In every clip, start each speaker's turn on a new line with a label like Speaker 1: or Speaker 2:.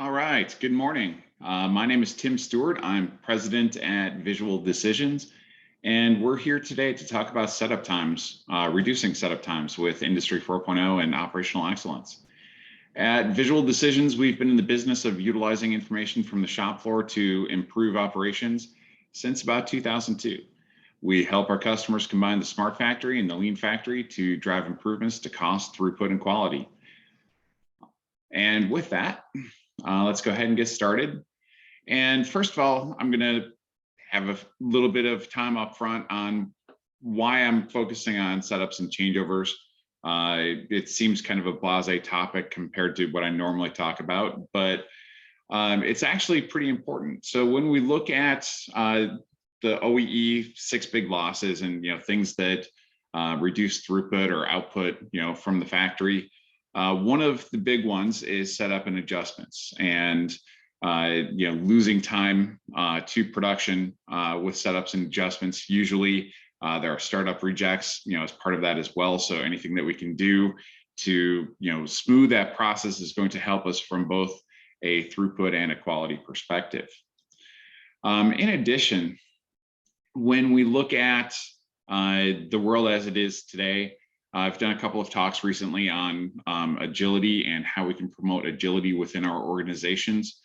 Speaker 1: All right, good morning. My name is Tim Stewart. I'm president at Visual Decisions, and we're here today to talk about setup times, reducing setup times with Industry 4.0 and operational excellence. At Visual Decisions, we've been in the business of utilizing information from the shop floor to improve operations since about 2002. We help our customers combine the smart factory and the lean factory to drive improvements to cost, throughput, and quality. And with that, let's go ahead and get started. And first of all, I'm going to have a little bit of time up front on why I'm focusing on setups and changeovers. It seems kind of a blasé topic compared to what I normally talk about, but it's actually pretty important. So when we look at the OEE 6 big losses and things that reduce throughput or output from the factory, one of the big ones is setup and adjustments, and losing time to production with setups and adjustments. Usually there are startup rejects as part of that as well. So anything that we can do to smooth that process is going to help us from both a throughput and a quality perspective. In addition, when we look at the world as it is today, I've done a couple of talks recently on agility and how we can promote agility within our organizations,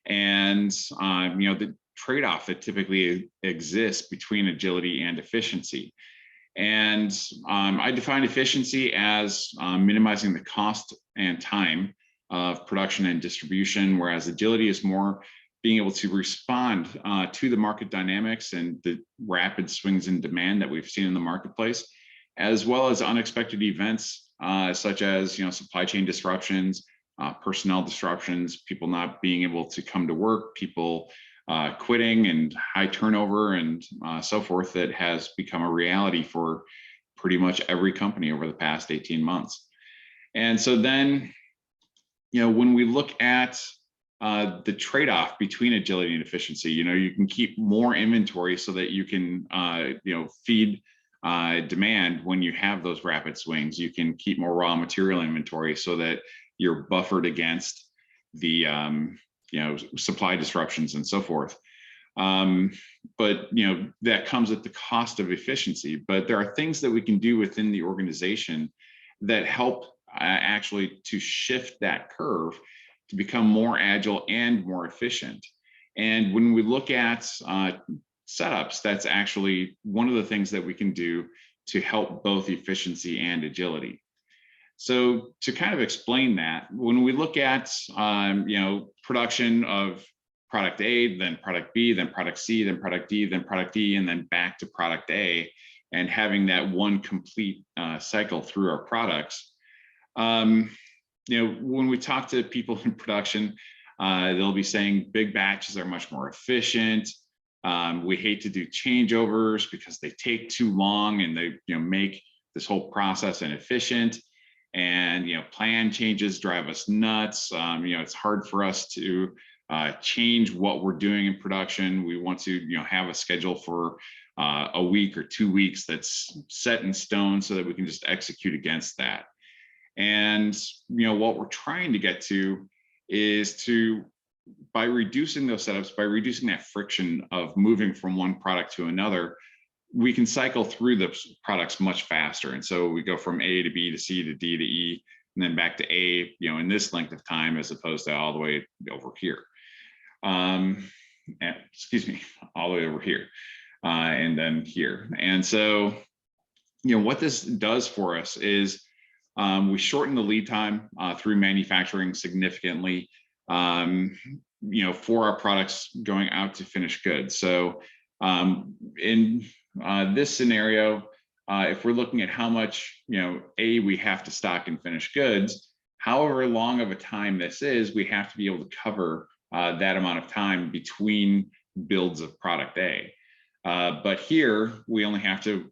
Speaker 1: and the trade-off that typically exists between agility and efficiency. And I define efficiency as minimizing the cost and time of production and distribution, whereas agility is more being able to respond to the market dynamics and the rapid swings in demand that we've seen in the marketplace, as well as unexpected events such as supply chain disruptions, personnel disruptions, people not being able to come to work, people quitting, and high turnover, and so forth, that has become a reality for pretty much every company over the past 18 months. And so then, when we look at the trade-off between agility and efficiency, you can keep more inventory so that you can feed demand when you have those rapid swings. You can keep more raw material inventory so that you're buffered against the supply disruptions and so forth. But that comes at the cost of efficiency. But there are things that we can do within the organization that help actually to shift that curve to become more agile and more efficient. And when we look at setups, that's actually one of the things that we can do to help both efficiency and agility. So to kind of explain that, when we look at production of product A, then product B, then product C, then product D, then product E, and then back to product A, and having that one complete cycle through our products, when we talk to people in production, they'll be saying big batches are much more efficient. We hate to do changeovers because they take too long and they make this whole process inefficient. And plan changes drive us nuts. It's hard for us to change what we're doing in production. We want to have a schedule for a week or 2 weeks that's set in stone so that we can just execute against that. And what we're trying to get to is to, by reducing those setups, by reducing that friction of moving from one product to another, we can cycle through the products much faster. And so we go from A to B to C to D to E, and then back to A, in this length of time, as opposed to all the way over here. Excuse me, all the way over here, and then here. And so, what this does for us is we shorten the lead time through manufacturing significantly, for our products going out to finished goods. So in this scenario, if we're looking at how much we have to stock in finished goods, however long of a time this is, we have to be able to cover that amount of time between builds of product A. But here we only have to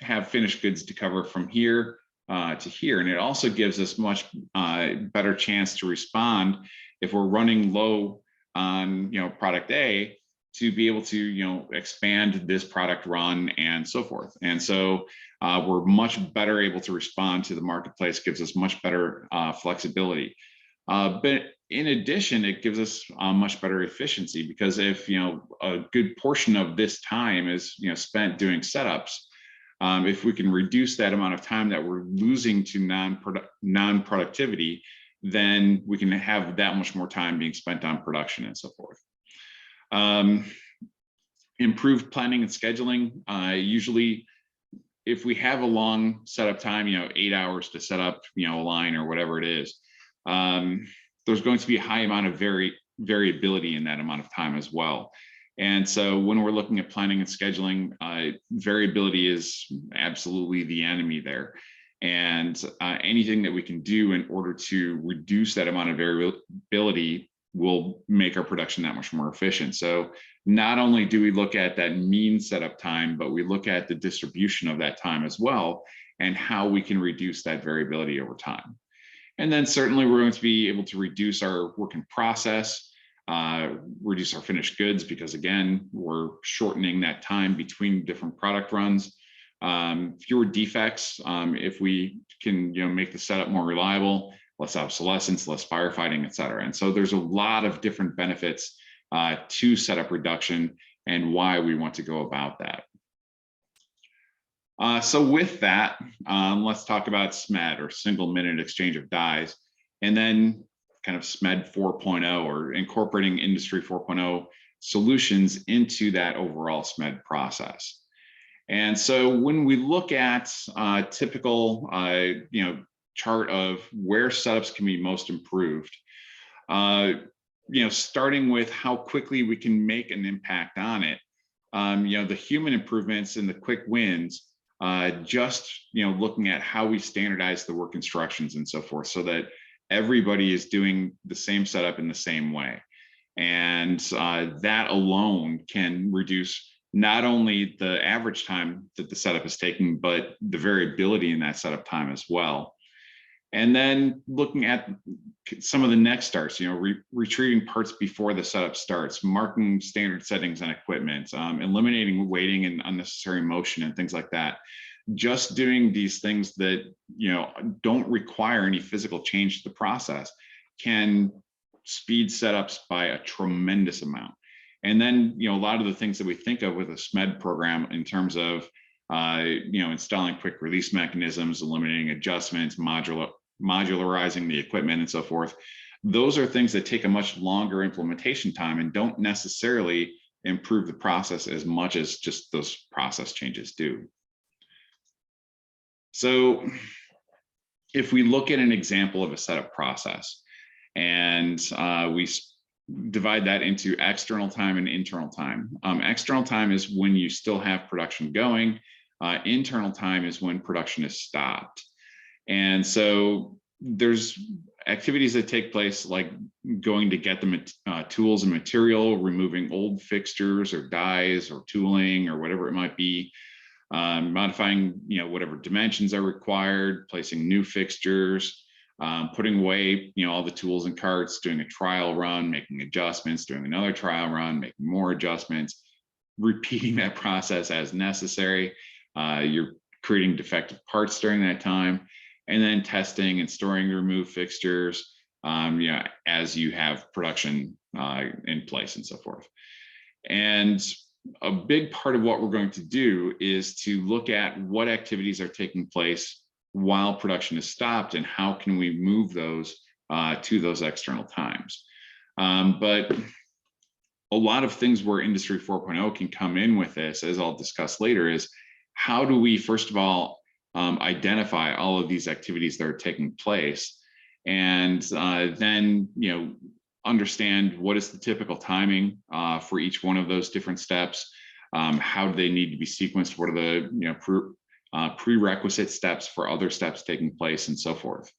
Speaker 1: have finished goods to cover from here to here, and it also gives us much better chance to respond if we're running low on product A, to be able to expand this product run and so forth. And so we're much better able to respond to the marketplace, gives us much better flexibility. But in addition, it gives us much better efficiency, because if a good portion of this time is spent doing setups, if we can reduce that amount of time that we're losing to non-productivity, then we can have that much more time being spent on production and so forth. Improved planning and scheduling. Usually, if we have a long setup time, 8 hours to set up, a line or whatever it is, there's going to be a high amount of variability in that amount of time as well. And so when we're looking at planning and scheduling, variability is absolutely the enemy there. And anything that we can do in order to reduce that amount of variability will make our production that much more efficient. So not only do we look at that mean setup time, but we look at the distribution of that time as well, and how we can reduce that variability over time. And then certainly we're going to be able to reduce our work in process, reduce our finished goods, because again, we're shortening that time between different product runs. Fewer defects, if we can make the setup more reliable, less obsolescence, less firefighting, et cetera. And so there's a lot of different benefits to setup reduction and why we want to go about that. So with that, let's talk about SMED, or single minute exchange of dies, and then kind of SMED 4.0, or incorporating Industry 4.0 solutions into that overall SMED process. And so when we look at typical chart of where setups can be most improved, starting with how quickly we can make an impact on it, the human improvements and the quick wins, just looking at how we standardize the work instructions and so forth, so that everybody is doing the same setup in the same way. And that alone can reduce not only the average time that the setup is taking, but the variability in that setup time as well. And then looking at some of the next starts, retrieving parts before the setup starts, marking standard settings on equipment, eliminating waiting and unnecessary motion and things like that. Just doing these things that don't require any physical change to the process can speed setups by a tremendous amount. And then a lot of the things that we think of with a SMED program in terms of installing quick release mechanisms, eliminating adjustments, modularizing the equipment and so forth, those are things that take a much longer implementation time and don't necessarily improve the process as much as just those process changes do. So if we look at an example of a setup process, and we divide that into external time and internal time. External time is when you still have production going. Internal time is when production is stopped. And so there's activities that take place, like going to get the tools and material, removing old fixtures or dies or tooling or whatever it might be, modifying whatever dimensions are required, placing new fixtures, putting away all the tools and carts, doing a trial run, making adjustments, doing another trial run, making more adjustments, repeating that process as necessary. You're creating defective parts during that time, and then testing and storing removed fixtures as you have production in place and so forth. And a big part of what we're going to do is to look at what activities are taking place while production is stopped, and how can we move those to those external times. But a lot of things where Industry 4.0 can come in with this, as I'll discuss later, is how do we, first of all, identify all of these activities that are taking place, and then understand what is the typical timing for each one of those different steps. How do they need to be sequenced? What are the prerequisite steps for other steps taking place, and so forth.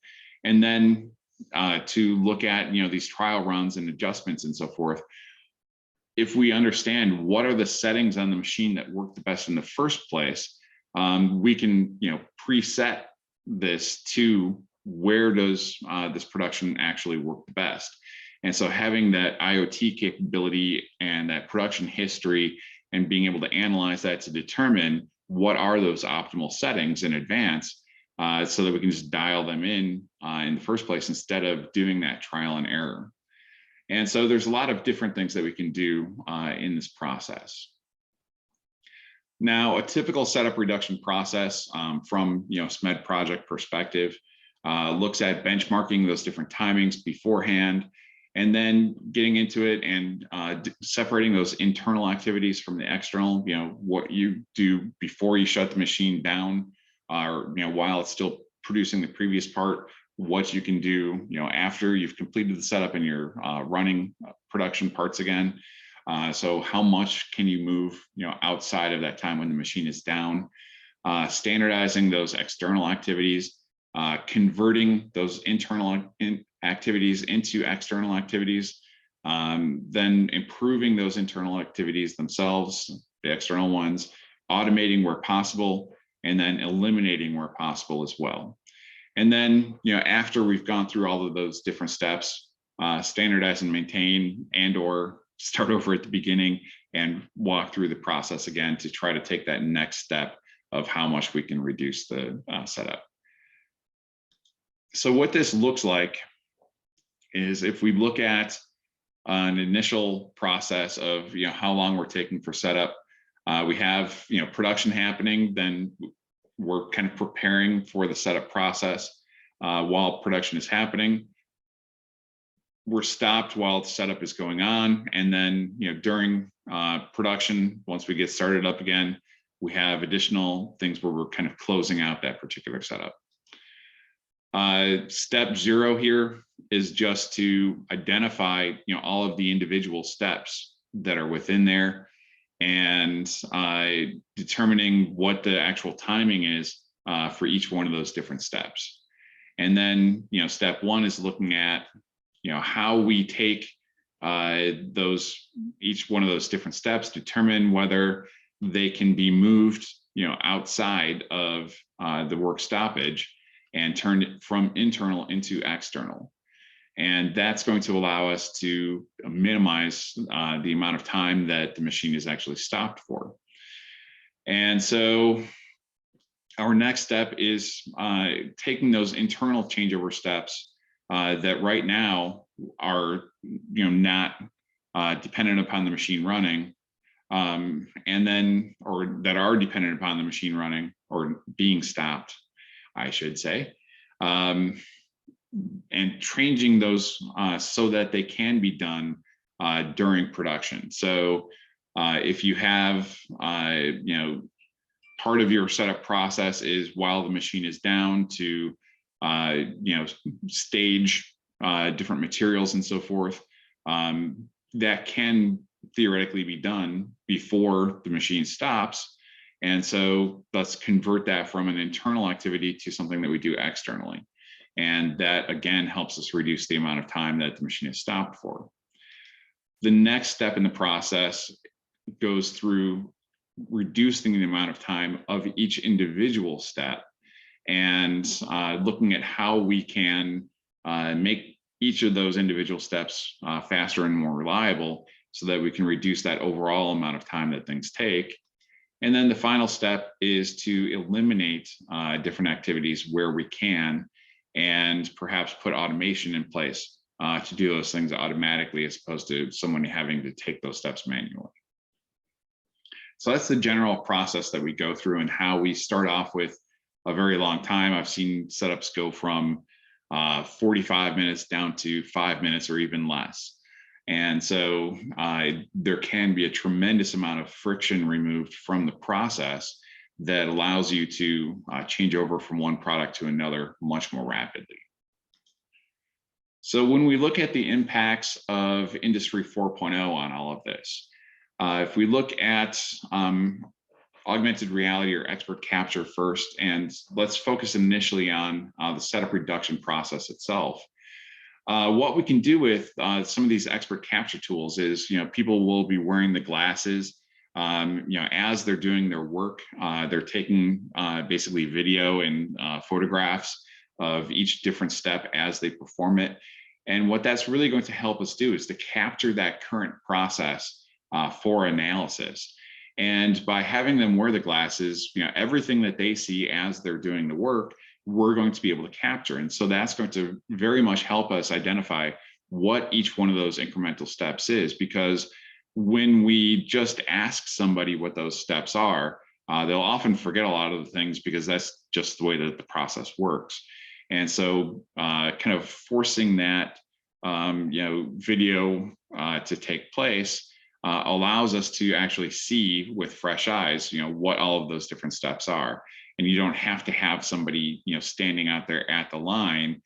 Speaker 1: And then to look at these trial runs and adjustments and so forth. If we understand what are the settings on the machine that work the best in the first place, we can preset this to where does this production actually work the best. And so having that IoT capability and that production history and being able to analyze that to determine what are those optimal settings in advance so that we can just dial them in the first place instead of doing that trial and error. And so there's a lot of different things that we can do in this process. Now, a typical setup reduction process from SMED project perspective looks at benchmarking those different timings beforehand, and then getting into it and separating those internal activities from the external. What you do before you shut the machine down, or while it's still producing the previous part, what you can do after you've completed the setup and you're running production parts again. So how much can you move outside of that time when the machine is down, standardizing those external activities, converting those internal activities into external activities, then improving those internal activities themselves, the external ones, automating where possible, and then eliminating where possible as well. And then, after we've gone through all of those different steps, standardize and maintain, and/or start over at the beginning and walk through the process again to try to take that next step of how much we can reduce the setup. So what this looks like is, if we look at an initial process of how long we're taking for setup, we have production happening, then we're kind of preparing for the setup process while production is happening. We're stopped while the setup is going on, and then during production, once we get started up again, we have additional things where we're kind of closing out that particular setup. Step 0 here is just to identify all of the individual steps that are within there, and determining what the actual timing is for each one of those different steps. And then step 1 is looking at how we take each one of those different steps, determine whether they can be moved outside of the work stoppage, and turn it from internal into external. And that's going to allow us to minimize the amount of time that the machine is actually stopped for. And so our next step is taking those internal changeover steps that right now are not dependent upon the machine running, and then, or that are dependent upon the machine running or being stopped, I should say, and changing those so that they can be done during production. So if you have part of your setup process is while the machine is down to stage different materials and so forth, that can theoretically be done before the machine stops. And so let's convert that from an internal activity to something that we do externally. And that again helps us reduce the amount of time that the machine is stopped for. The next step in the process goes through reducing the amount of time of each individual step, and looking at how we can make each of those individual steps faster and more reliable, so that we can reduce that overall amount of time that things take. And then the final step is to eliminate different activities where we can, and perhaps put automation in place to do those things automatically, as opposed to someone having to take those steps manually. So that's the general process that we go through, and how we start off with a very long time. I've seen setups go from 45 minutes down to 5 minutes or even less. And so there can be a tremendous amount of friction removed from the process that allows you to change over from one product to another much more rapidly. So when we look at the impacts of Industry 4.0 on all of this, if we look at augmented reality or expert capture first, and let's focus initially on the setup reduction process itself. What we can do with some of these expert capture tools is, people will be wearing the glasses, as they're doing their work. They're taking basically video and photographs of each different step as they perform it. And what that's really going to help us do is to capture that current process for analysis. And by having them wear the glasses, everything that they see as they're doing the work we're going to be able to capture. And so that's going to very much help us identify what each one of those incremental steps is, because when we just ask somebody what those steps are, they'll often forget a lot of the things because that's just the way that the process works. And so kind of forcing that video to take place allows us to actually see with fresh eyes, what all of those different steps are. And you don't have to have somebody, standing out there at the line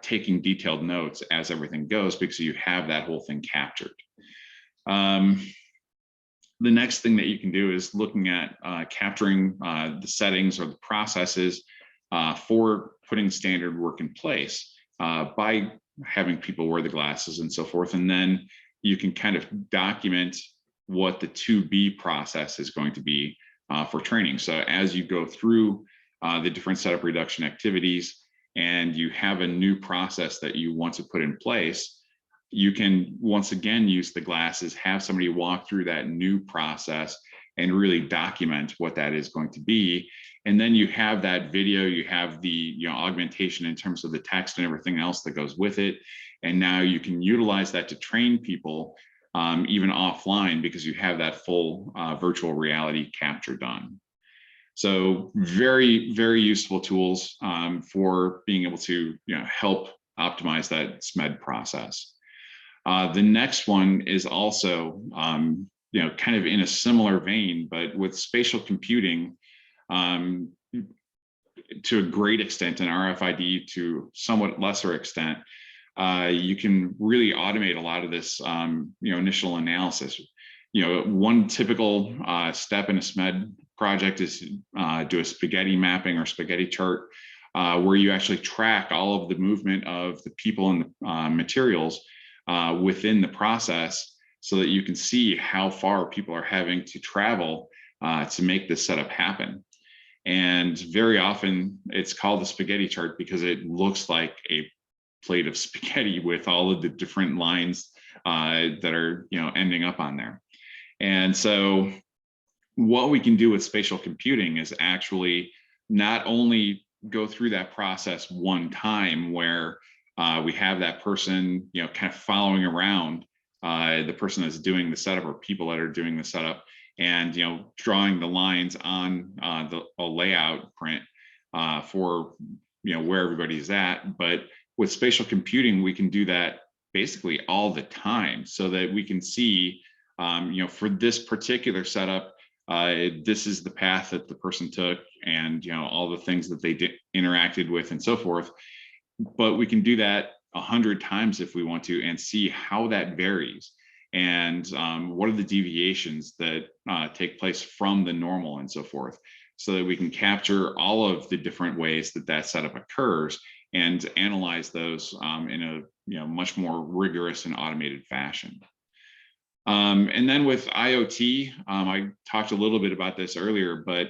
Speaker 1: taking detailed notes as everything goes, because you have that whole thing captured. The next thing that you can do is looking at capturing the settings or the processes for putting standard work in place by having people wear the glasses and so forth. And then you can kind of document what the to-be process is going to be for training. So as you go through the different setup reduction activities and you have a new process that you want to put in place, you can once again use the glasses, have somebody walk through that new process and really document what that is going to be. And then you have that video, you have the augmentation in terms of the text and everything else that goes with it. And now you can utilize that to train people even offline, because you have that full virtual reality capture done. So very, very useful tools for being able to help optimize that SMED process. The next one is also kind of in a similar vein, but with spatial computing to a great extent, and RFID to somewhat lesser extent, you can really automate a lot of this initial analysis. One typical step in a SMED project is do a spaghetti mapping or spaghetti chart, where you actually track all of the movement of the people and the materials within the process, so that you can see how far people are having to travel to make this setup happen. And very often it's called a spaghetti chart because it looks like a plate of spaghetti with all of the different lines that are ending up on there. And so what we can do with spatial computing is actually not only go through that process one time where we have that person, kind of following around the person that's doing the setup, or people that are doing the setup, and drawing the lines on a layout print for where everybody's at. But with spatial computing, we can do that basically all the time, so that we can see, for this particular setup, this is the path that the person took, and all the things that they interacted with and so forth. But we can do that 100 times if we want to, and see how that varies, and what are the deviations that take place from the normal and so forth, so that we can capture all of the different ways that that setup occurs and analyze those in a much more rigorous and automated fashion. And then with IoT, I talked a little bit about this earlier, but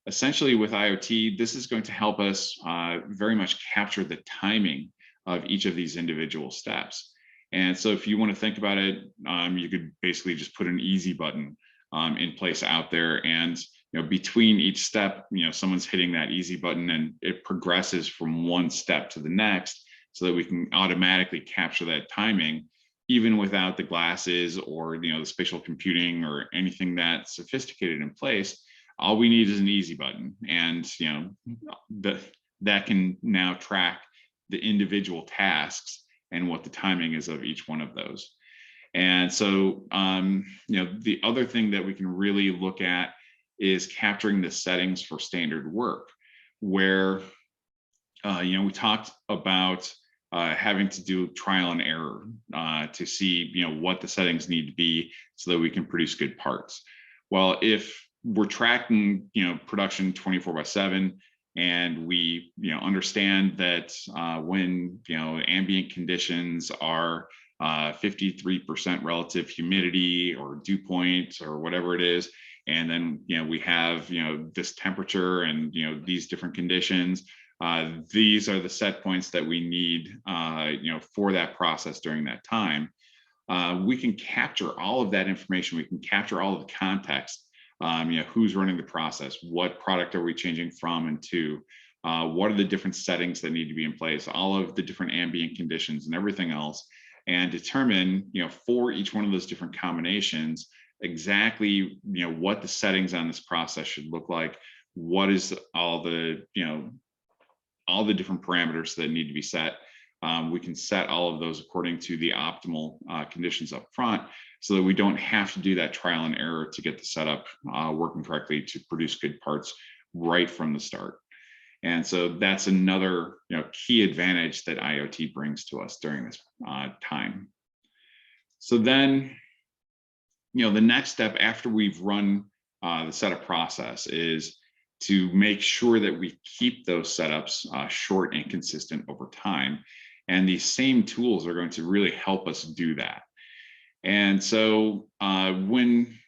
Speaker 1: essentially with IoT, this is going to help us very much capture the timing of each of these individual steps. And so if you want to think about it, you could basically just put an easy button in place out there, and between each step, someone's hitting that easy button and it progresses from one step to the next, so that we can automatically capture that timing, even without the glasses or the spatial computing or anything that sophisticated in place. All we need is an easy button, and that can now track the individual tasks and what the timing is of each one of those. And so the other thing that we can really look at is capturing the settings for standard work, where we talked about having to do trial and error to see what the settings need to be so that we can produce good parts. Well, if we're tracking production 24/7, and we understand that when ambient conditions are 53% relative humidity or dew point or whatever it is, and then we have this temperature and these different conditions, these are the set points that we need for that process during that time. We can capture all of that information. We can capture all of the context, who's running the process, what product are we changing from and to, what are the different settings that need to be in place, all of the different ambient conditions and everything else, and determine, for each one of those different combinations, exactly, what the settings on this process should look like. What is all the, all the different parameters that need to be set. We can set all of those according to the optimal conditions up front, so that we don't have to do that trial and error to get the setup working correctly to produce good parts right from the start. And so that's another key advantage that IoT brings to us during this time. So then, the next step after we've run the setup process is to make sure that we keep those setups short and consistent over time. And these same tools are going to really help us do that. And so when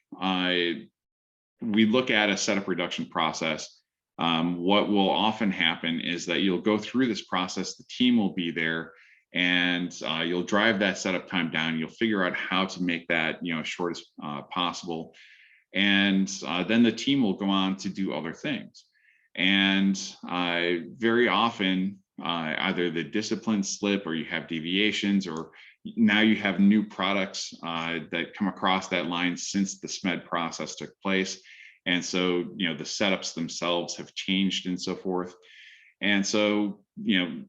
Speaker 1: we look at a setup reduction process, what will often happen is that you'll go through this process, the team will be there, and you'll drive that setup time down. You'll figure out how to make that as short as possible. And then the team will go on to do other things. And very often, either the disciplines slip, or you have deviations, or now you have new products that come across that line since the SMED process took place. And so, the setups themselves have changed and so forth. And so,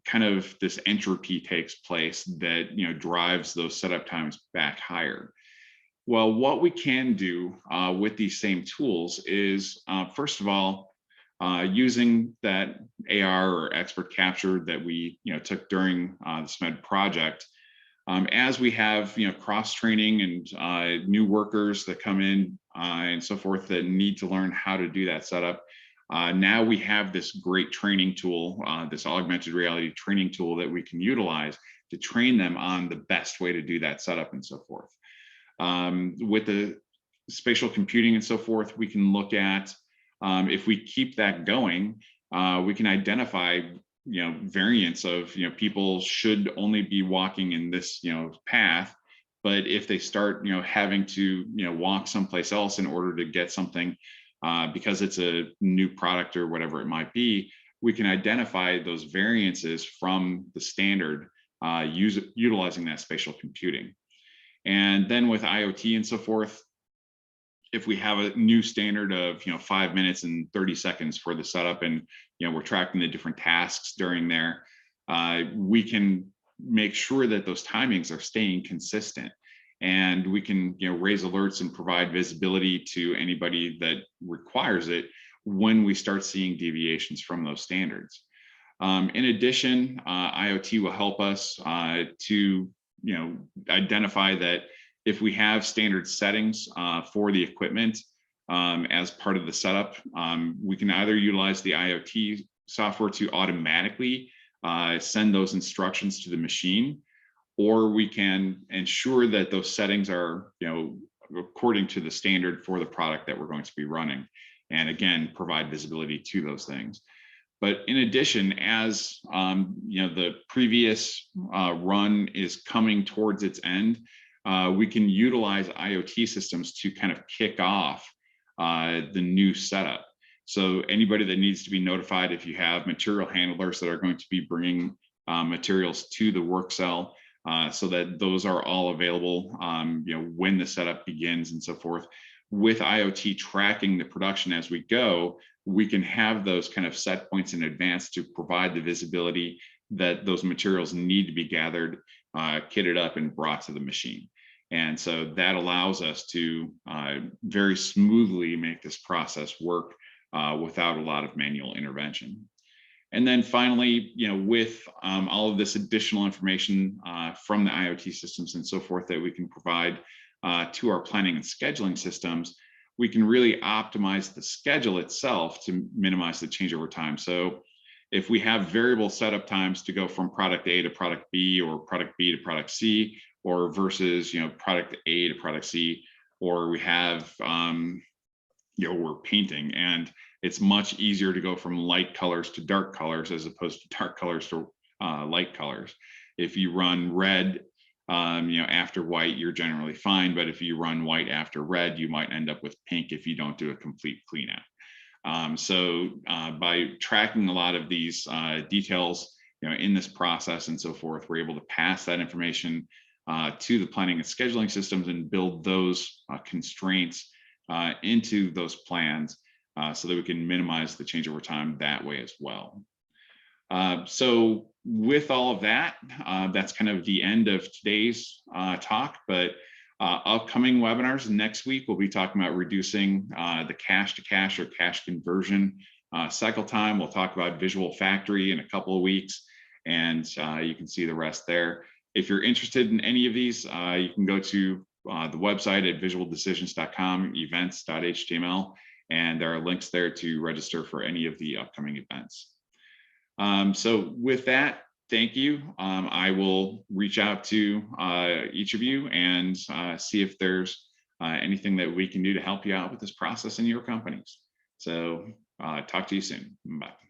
Speaker 1: kind of this entropy takes place that, drives those setup times back higher. Well, what we can do with these same tools is, first of all, using that AR or expert capture that we took during the SMED project, as we have cross training and new workers that come in and so forth that need to learn how to do that setup. Now we have this great training tool, this augmented reality training tool that we can utilize to train them on the best way to do that setup and so forth. With the spatial computing and so forth, we can look at, if we keep that going, we can identify variants of people should only be walking in this path, but if they start having to walk someplace else in order to get something, because it's a new product or whatever it might be, we can identify those variances from the standard utilizing that spatial computing. And then with IoT and so forth, if we have a new standard of 5 minutes and 30 seconds for the setup, and we're tracking the different tasks during there, we can make sure that those timings are staying consistent, and we can raise alerts and provide visibility to anybody that requires it when we start seeing deviations from those standards. In addition, IoT will help us to identify that if we have standard settings for the equipment as part of the setup, we can either utilize the IoT software to automatically send those instructions to the machine, or we can ensure that those settings are according to the standard for the product that we're going to be running, and again provide visibility to those things. But in addition, as the previous run is coming towards its end, we can utilize IoT systems to kind of kick off the new setup. So anybody that needs to be notified, if you have material handlers that are going to be bringing materials to the work cell, so that those are all available when the setup begins and so forth. With IoT tracking the production as we go, we can have those kind of set points in advance to provide the visibility that those materials need to be gathered, kitted up, and brought to the machine. And so that allows us to very smoothly make this process work without a lot of manual intervention. And then finally, with all of this additional information from the IoT systems and so forth that we can provide to our planning and scheduling systems, we can really optimize the schedule itself to minimize the changeover time. So if we have variable setup times to go from product A to product B, or product B to product C, or versus product A to product C, or we have we're painting, and it's much easier to go from light colors to dark colors as opposed to dark colors to light colors. If you run red after white, you're generally fine, but if you run white after red, you might end up with pink if you don't do a complete clean out. By tracking a lot of these details, in this process and so forth, we're able to pass that information to the planning and scheduling systems and build those constraints into those plans so that we can minimize the changeover time that way as well. So with all of that, that's kind of the end of today's talk, but upcoming webinars next week, we'll be talking about reducing the cash to cash or cash conversion cycle time. We'll talk about Visual Factory in a couple of weeks, and you can see the rest there. If you're interested in any of these, you can go to the website at visualdecisions.com, events.html, and there are links there to register for any of the upcoming events. So with that, thank you. I will reach out to each of you and see if there's anything that we can do to help you out with this process in your companies. So talk to you soon. Bye.